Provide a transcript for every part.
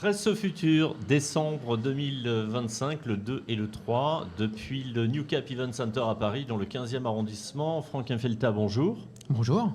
Presse au futur, décembre 2025, le 2 et le 3, depuis le New Cap Event Center à Paris, dans le 15e arrondissement. Franck Infelta, bonjour. Bonjour.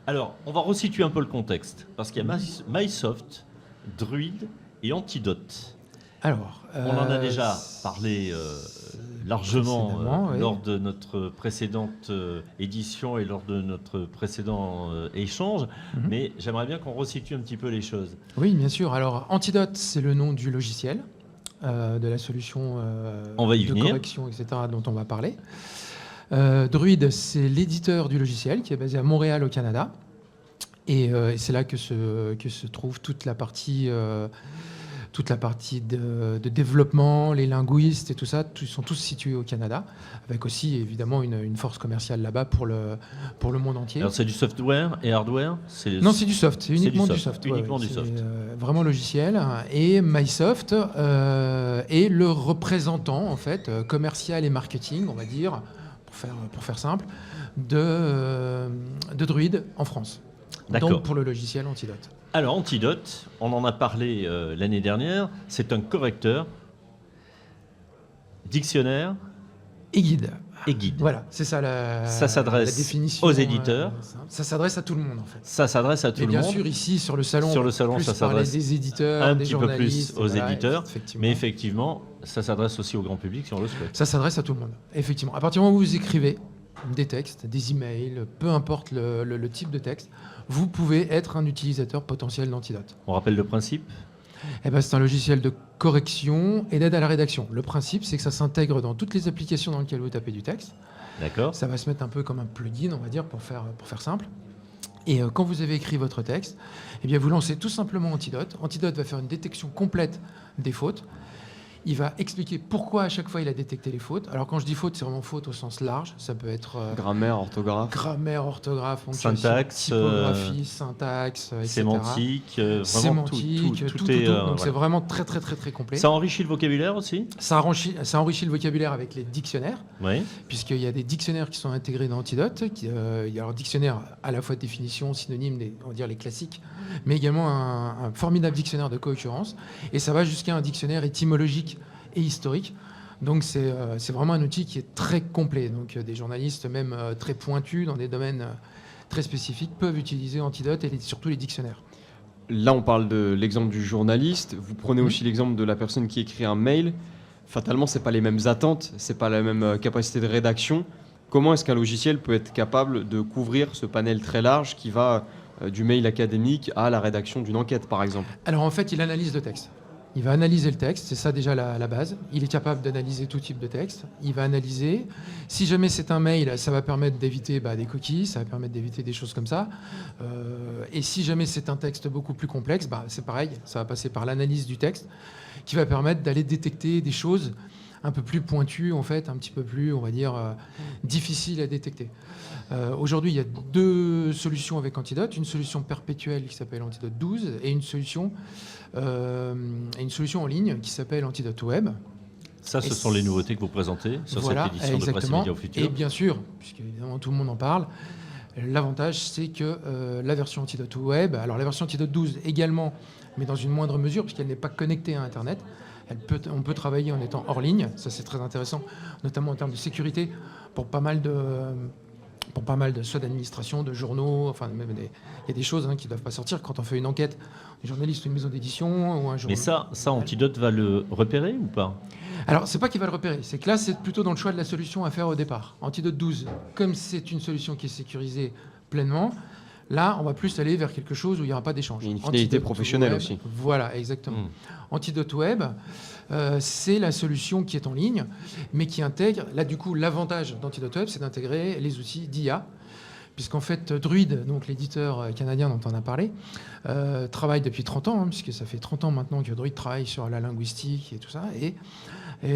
Alors, on va resituer un peu le contexte, parce qu'il y a Mysoft, Druid et Antidote. Alors, on en a déjà parlé largement oui. lors de notre précédente édition et lors de notre précédent échange, mais j'aimerais bien qu'on resitue un petit peu les choses. Oui, bien sûr. Alors, Antidote, c'est le nom du logiciel, de la solution de correction, etc., dont on va parler. Druid, c'est l'éditeur du logiciel qui est basé à Montréal, au Canada. Et c'est là que se trouve toute la partie de développement, les linguistes et tout ça, ils sont tous situés au Canada, avec aussi évidemment une force commerciale là-bas pour le monde entier. Alors c'est du software et hardware? Non, c'est du soft, c'est uniquement du soft. Uniquement du soft. Vraiment logiciel. Et Mysoft est le représentant en fait commercial et marketing, on va dire, pour faire simple, de Druid en France. Donc pour le logiciel Antidote. Alors Antidote, on en a parlé l'année dernière, c'est un correcteur, dictionnaire et guide. Voilà, c'est ça la définition. Aux éditeurs. Ça s'adresse à tout le monde en fait. Ça s'adresse à tout le monde. Bien sûr, ici sur le salon, ça s'adresse des éditeurs, un des petit peu journalistes, plus aux éditeurs, mais effectivement, ça s'adresse aussi au grand public si on le souhaite. Ça s'adresse à tout le monde, effectivement. À partir du moment où vous écrivez des textes, des emails, peu importe le type de texte, vous pouvez être un utilisateur potentiel d'Antidote. On rappelle le principe ? C'est un logiciel de correction et d'aide à la rédaction. Le principe, c'est que ça s'intègre dans toutes les applications dans lesquelles vous tapez du texte. D'accord. Ça va se mettre un peu comme un plugin, on va dire, pour faire simple. Et quand vous avez écrit votre texte, eh bien, vous lancez tout simplement Antidote. Antidote va faire une détection complète des fautes. Il va expliquer pourquoi à chaque fois il a détecté les fautes. Alors quand je dis faute, c'est vraiment faute au sens large. Ça peut être grammaire, orthographe, syntaxe, typographie, syntaxe, etc. Sémantique, vraiment tout est. Donc c'est vraiment très complet. Ça enrichit le vocabulaire aussi. Ça enrichit le vocabulaire avec les dictionnaires. Oui. Puisqu'il y a des dictionnaires qui sont intégrés dans Antidote. Il y a un dictionnaire à la fois de définition, synonyme, on va dire les classiques, mais également un formidable dictionnaire de co-occurrence. Et ça va jusqu'à un dictionnaire étymologique et historique. Donc c'est vraiment un outil qui est très complet. Donc des journalistes même très pointus dans des domaines très spécifiques peuvent utiliser Antidote et surtout les dictionnaires. Là, on parle de l'exemple du journaliste. Vous prenez aussi l'exemple de la personne qui écrit un mail. Fatalement, c'est pas les mêmes attentes, c'est pas la même capacité de rédaction. Comment est-ce qu'un logiciel peut être capable de couvrir ce panel très large qui va du mail académique à la rédaction d'une enquête, par exemple? Alors en fait, il analyse le texte. Il va analyser le texte, c'est ça déjà la base. Il est capable d'analyser tout type de texte. Il va analyser. Si jamais c'est un mail, ça va permettre d'éviter des cookies, ça va permettre d'éviter des choses comme ça. Et si jamais c'est un texte beaucoup plus complexe, c'est pareil, ça va passer par l'analyse du texte qui va permettre d'aller détecter des choses un peu plus pointues, en fait, un petit peu plus, on va dire, difficiles à détecter. Aujourd'hui, il y a deux solutions avec Antidote. Une solution perpétuelle qui s'appelle Antidote 12 et une solution en ligne qui s'appelle Antidote Web. Ça, ce sont les nouveautés que vous présentez sur cette édition de Presse et Médias au futur. Et bien sûr, puisque évidemment tout le monde en parle, l'avantage c'est que la version Antidote Web, alors la version Antidote 12 également, mais dans une moindre mesure puisqu'elle n'est pas connectée à Internet, on peut travailler en étant hors ligne, ça c'est très intéressant, notamment en termes de sécurité pour pas mal de soit d'administration, de journaux, enfin même il y a des choses qui ne doivent pas sortir quand on fait une enquête, un journaliste ou une maison d'édition ou un journal. Mais ça Antidote va le repérer ou pas? Alors c'est pas qu'il va le repérer, c'est que là c'est plutôt dans le choix de la solution à faire au départ. Antidote 12, comme c'est une solution qui est sécurisée pleinement, là on va plus aller vers quelque chose où il n'y aura pas d'échange. Une finalité professionnelle web, aussi. Voilà, exactement. Antidote Web, c'est la solution qui est en ligne, mais qui intègre, là du coup l'avantage d'Antidote Web, c'est d'intégrer les outils d'IA, puisqu'en fait Druid, donc l'éditeur canadien dont on a parlé, travaille depuis 30 ans, puisque ça fait 30 ans maintenant que Druid travaille sur la linguistique et tout ça, et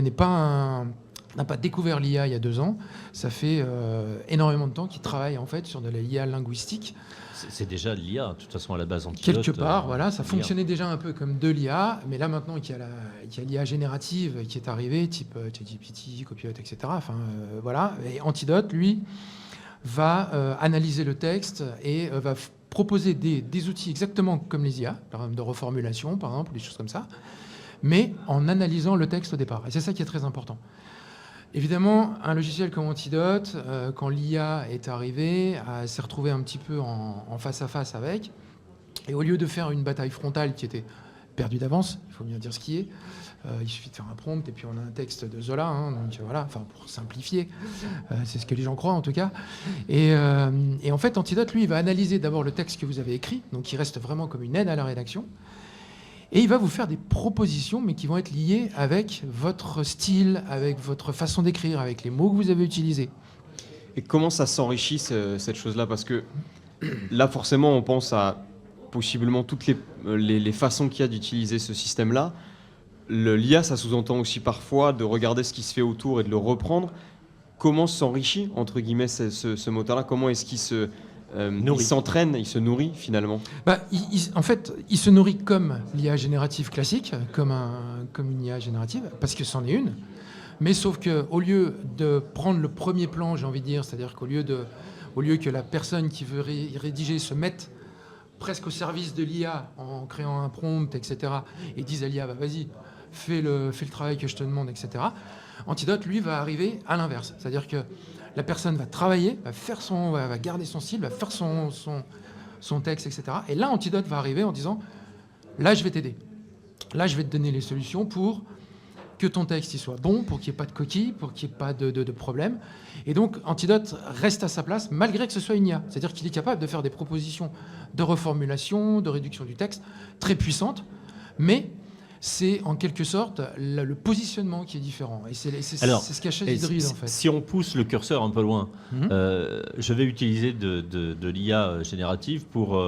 n'a pas découvert l'IA il y a 2 ans. Ça fait énormément de temps qu'il travaille en fait sur de l'IA linguistique. C'est déjà l'IA, de toute façon, à la base Antidote. Quelque part, voilà, ça fonctionnait déjà un peu comme de l'IA, mais là maintenant qu'il y a l'IA générative qui est arrivée, type ChatGPT, Copilot, etc. Voilà. Et Antidote, lui, va analyser le texte et va proposer des outils exactement comme les IA, de reformulation par exemple, ou des choses comme ça, mais en analysant le texte au départ. Et c'est ça qui est très important. Évidemment, un logiciel comme Antidote, quand l'IA est arrivée, s'est retrouvé un petit peu en face à face avec, et au lieu de faire une bataille frontale qui était perdue d'avance, il faut bien dire ce qui est, il suffit de faire un prompt et puis on a un texte de Zola, hein, donc voilà, enfin pour simplifier, c'est ce que les gens croient en tout cas. Et en fait, Antidote, lui, il va analyser d'abord le texte que vous avez écrit, donc il reste vraiment comme une aide à la rédaction, et il va vous faire des propositions, mais qui vont être liées avec votre style, avec votre façon d'écrire, avec les mots que vous avez utilisés. Et comment ça s'enrichit cette chose-là? Parce que là, forcément, on pense à possiblement toutes les façons qu'il y a d'utiliser ce système-là. L'IA, ça sous-entend aussi parfois de regarder ce qui se fait autour et de le reprendre. Comment s'enrichit, entre guillemets, ce moteur-là? Comment est-ce qu'il il s'entraîne, il se nourrit finalement? En fait, il se nourrit comme l'IA générative classique, comme une IA générative, parce que c'en est une. Mais sauf qu'au lieu de prendre le premier plan, j'ai envie de dire, c'est-à-dire qu'au lieu que la personne qui veut rédiger se mette presque au service de l'IA en créant un prompt, etc., et dise à l'IA, vas-y, fais le travail que je te demande, etc., Antidote, lui, va arriver à l'inverse. C'est-à-dire que la personne va travailler, va garder son style, va faire son texte, etc. Et là, Antidote va arriver en disant, là, je vais t'aider. Là, je vais te donner les solutions pour que ton texte il soit bon, pour qu'il n'y ait pas de coquilles, pour qu'il n'y ait pas de problème. Et donc, Antidote reste à sa place, malgré que ce soit une IA. C'est-à-dire qu'il est capable de faire des propositions de reformulation, de réduction du texte, très puissantes, mais c'est en quelque sorte le positionnement qui est différent. Et c'est ce qu'achète Hydrid, en fait. Si on pousse le curseur un peu loin, je vais utiliser de l'IA générative pour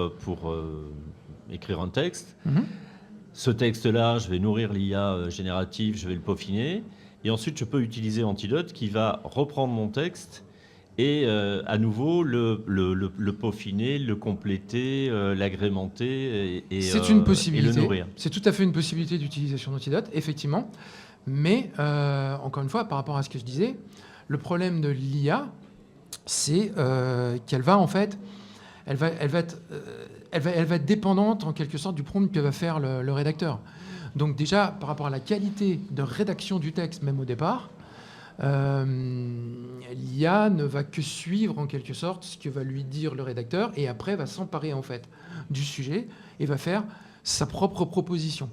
écrire un texte. Ce texte-là, je vais nourrir l'IA générative, je vais le peaufiner. Et ensuite, je peux utiliser Antidote qui va reprendre mon texte et à nouveau le peaufiner, le compléter, l'agrémenter c'est une possibilité. Et le nourrir. C'est tout à fait une possibilité d'utilisation d'Antidote, effectivement. Mais encore une fois, par rapport à ce que je disais, le problème de l'IA, c'est qu'elle va en fait, elle va être dépendante en quelque sorte du prompt que va faire le rédacteur. Donc déjà, par rapport à la qualité de rédaction du texte, même au départ, l'IA ne va que suivre en quelque sorte ce que va lui dire le rédacteur et après va s'emparer en fait du sujet et va faire sa propre proposition.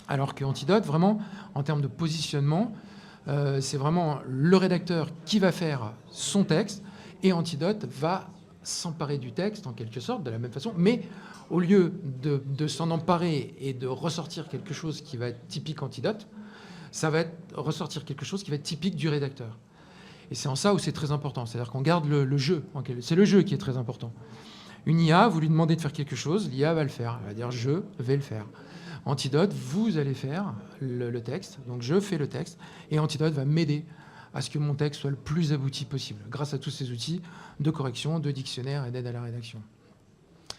Alors qu'Antidote, vraiment, en termes de positionnement, c'est vraiment le rédacteur qui va faire son texte et Antidote va s'emparer du texte en quelque sorte de la même façon, mais au lieu de s'en emparer et de ressortir quelque chose qui va être typique Antidote, ça va ressortir quelque chose qui va être typique du rédacteur. Et c'est en ça où c'est très important. C'est-à-dire qu'on garde le jeu. C'est le jeu qui est très important. Une IA, vous lui demandez de faire quelque chose, l'IA va le faire. Elle va dire « je vais le faire ». Antidote, vous allez faire le texte. Donc je fais le texte. Et Antidote va m'aider à ce que mon texte soit le plus abouti possible, grâce à tous ces outils de correction, de dictionnaire et d'aide à la rédaction.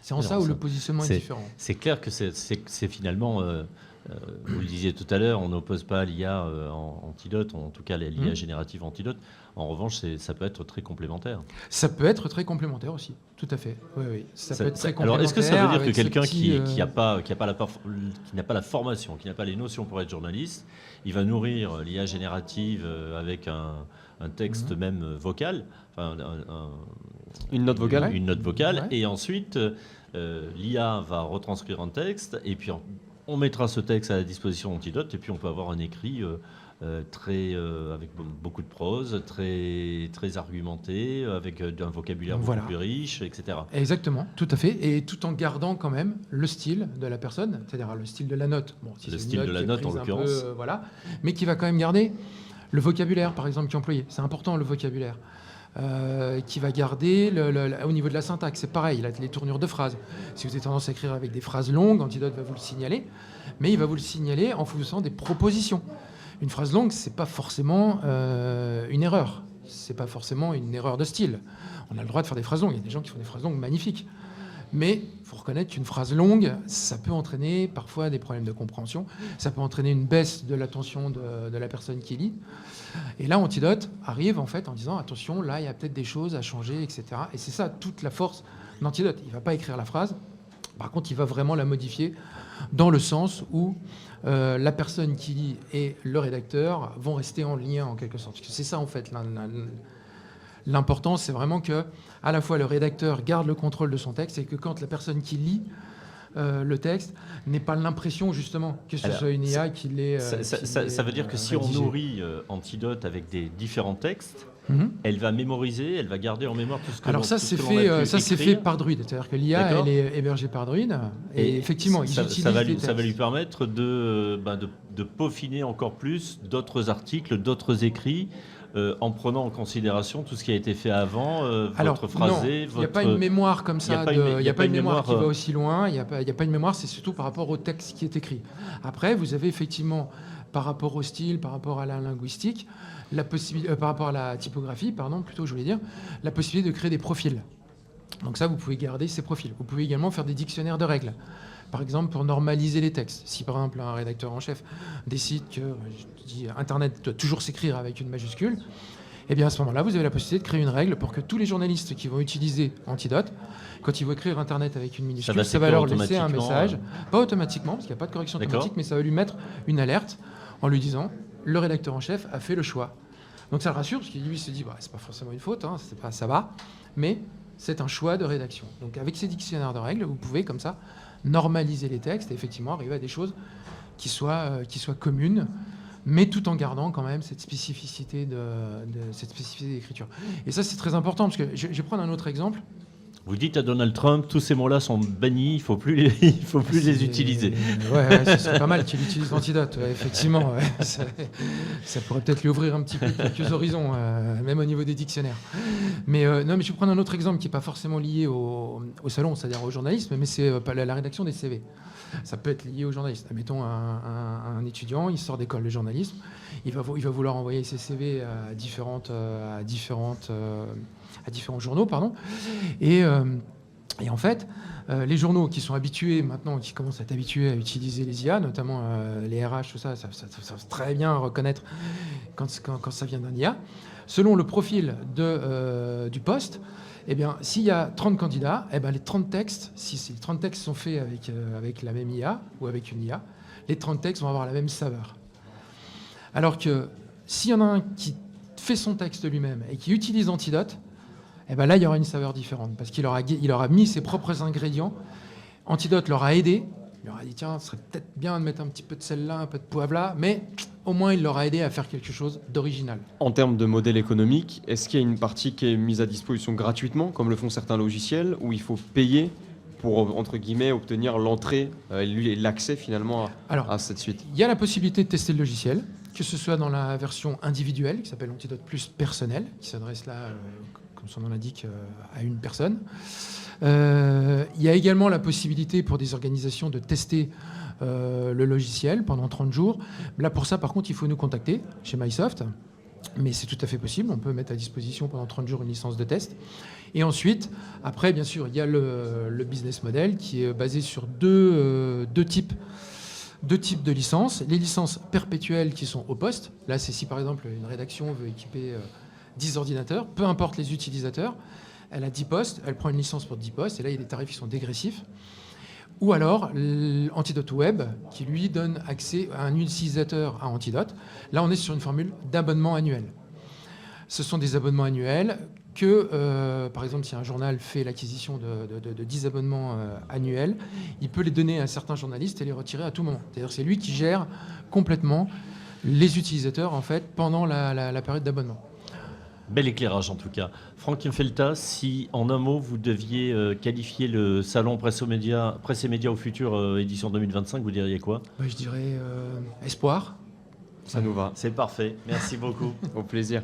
C'est en ça où le positionnement est différent. C'est clair que c'est finalement... vous le disiez tout à l'heure, on n'oppose pas l'IA Antidote, en tout cas l'IA générative Antidote. En revanche, ça peut être très complémentaire. Ça peut être très complémentaire aussi, tout à fait. Oui. Ça peut être très complémentaire. Alors, est-ce que ça veut dire que quelqu'un qui n'a pas la formation, qui n'a pas les notions pour être journaliste, il va nourrir l'IA générative avec un texte même vocal, enfin, une note vocale, ouais. Et ensuite, l'IA va retranscrire un texte, et puis on mettra ce texte à la disposition d'Antidote et puis on peut avoir un écrit avec beaucoup de prose, très, très argumenté, avec un vocabulaire beaucoup plus riche, etc. Exactement, tout à fait. Et tout en gardant quand même le style de la personne, c'est-à-dire le style de la note. Bon, si le style de la note en l'occurrence. Voilà, mais qui va quand même garder le vocabulaire, par exemple, qui est employé. C'est important, le vocabulaire. Qui va garder au niveau de la syntaxe, c'est pareil, les tournures de phrases. Si vous avez tendance à écrire avec des phrases longues, Antidote va vous le signaler, mais il va vous le signaler en faisant des propositions. Une phrase longue, c'est pas forcément une erreur, c'est pas forcément une erreur de style. On a le droit de faire des phrases longues, il y a des gens qui font des phrases longues magnifiques. Mais il faut reconnaître qu'une phrase longue, ça peut entraîner parfois des problèmes de compréhension, ça peut entraîner une baisse de l'attention de la personne qui lit. Et là, Antidote arrive en fait en disant attention, là, il y a peut-être des choses à changer, etc. Et c'est ça toute la force d'Antidote. Il ne va pas écrire la phrase, par contre, il va vraiment la modifier dans le sens où la personne qui lit et le rédacteur vont rester en lien en quelque sorte. Parce que c'est ça en fait l'important, c'est vraiment que à la fois le rédacteur garde le contrôle de son texte et que quand la personne qui lit le texte n'ait pas l'impression justement que ce soit une IA qui l'ait. Ça veut dire que si on nourrit Antidote avec des différents textes, elle va mémoriser, elle va garder en mémoire tout ce que Alors ça, c'est fait par Druid. C'est-à-dire que l'IA, elle est hébergée par Druid. Et effectivement, ça va lui permettre de peaufiner encore plus d'autres articles, d'autres écrits, en prenant en considération tout ce qui a été fait avant, votre phrasé. Il n'y a pas une mémoire comme ça. Il n'y a pas une mémoire qui va aussi loin. Il n'y a pas une mémoire, c'est surtout par rapport au texte qui est écrit. Après, vous avez effectivement, par rapport au style, par rapport à la linguistique, par rapport à la typographie, plutôt, je voulais dire, la possibilité de créer des profils. Donc ça, vous pouvez garder ces profils. Vous pouvez également faire des dictionnaires de règles. Par exemple, pour normaliser les textes. Si par exemple un rédacteur en chef décide que Internet doit toujours s'écrire avec une majuscule, eh bien à ce moment-là, vous avez la possibilité de créer une règle pour que tous les journalistes qui vont utiliser Antidote, quand ils vont écrire Internet avec une minuscule, ça va leur laisser un message. Pas automatiquement, parce qu'il n'y a pas de correction automatique, mais ça va lui mettre une alerte en lui disant le rédacteur en chef a fait le choix. Donc ça le rassure, parce qu'il lui se dit c'est pas forcément une faute, ça va, mais c'est un choix de rédaction. Donc avec ces dictionnaires de règles, vous pouvez comme ça normaliser les textes et effectivement arriver à des choses qui soient communes, mais tout en gardant quand même cette spécificité d'écriture. Et ça, c'est très important, parce que je vais prendre un autre exemple. Vous dites à Donald Trump, tous ces mots-là sont bannis, il ne faut plus les utiliser. Ouais, ce serait pas mal qu'il utilise l'Antidote, effectivement. Ouais. Ça pourrait peut-être lui ouvrir un petit peu quelques horizons, même au niveau des dictionnaires. Mais non, mais je vais prendre un autre exemple qui n'est pas forcément lié au salon, c'est-à-dire au journalisme, mais c'est la rédaction des CV. Ça peut être lié aux journalistes. Admettons un étudiant, il sort d'école de journalisme, il va vouloir envoyer ses CV à différents journaux, et en fait, les journaux qui sont habitués maintenant, qui commencent à être habitués à utiliser les IA, notamment les RH, tout ça savent très bien reconnaître quand ça vient d'un IA. Selon le profil du poste, eh bien, s'il y a 30 candidats, eh bien, les 30 textes, si les 30 textes sont faits avec la même IA ou avec une IA, les 30 textes vont avoir la même saveur. Alors que s'il y en a un qui fait son texte lui-même et qui utilise Antidote, eh ben là, il y aura une saveur différente parce qu'il aura mis ses propres ingrédients. Antidote l'aura aidé. Il leur a dit tiens, ce serait peut-être bien de mettre un petit peu de sel là, un peu de poivre là, mais au moins il leur a aidé à faire quelque chose d'original. En termes de modèle économique, est-ce qu'il y a une partie qui est mise à disposition gratuitement, comme le font certains logiciels, où il faut payer pour, entre guillemets, obtenir l'entrée et l'accès finalement à cette suite? Il y a la possibilité de tester le logiciel, que ce soit dans la version individuelle, qui s'appelle Antidote Plus personnel, qui s'adresse là, comme son nom l'indique, à une personne. Il y a également la possibilité pour des organisations de tester le logiciel pendant 30 jours. Là, pour ça, par contre, il faut nous contacter chez Mysoft. Mais c'est tout à fait possible. On peut mettre à disposition pendant 30 jours une licence de test. Et ensuite, après, bien sûr, il y a le business model qui est basé sur deux types de licences. Les licences perpétuelles qui sont au poste. Là, c'est si, par exemple, une rédaction veut équiper 10 ordinateurs, peu importe les utilisateurs. Elle a 10 postes, elle prend une licence pour 10 postes, et là, il y a des tarifs qui sont dégressifs. Ou alors, Antidote Web, qui lui donne accès à un utilisateur à Antidote. Là, on est sur une formule d'abonnement annuel. Ce sont des abonnements annuels que, par exemple, si un journal fait l'acquisition de 10 abonnements annuels, il peut les donner à certains journalistes et les retirer à tout moment. C'est-à-dire que c'est lui qui gère complètement les utilisateurs, en fait, pendant la période d'abonnement. Bel éclairage en tout cas. Franck Felta, si en un mot vous deviez qualifier le salon Presse et Médias au futur édition 2025, vous diriez quoi? Je dirais espoir. Ça nous va. C'est parfait. Merci beaucoup. Au plaisir.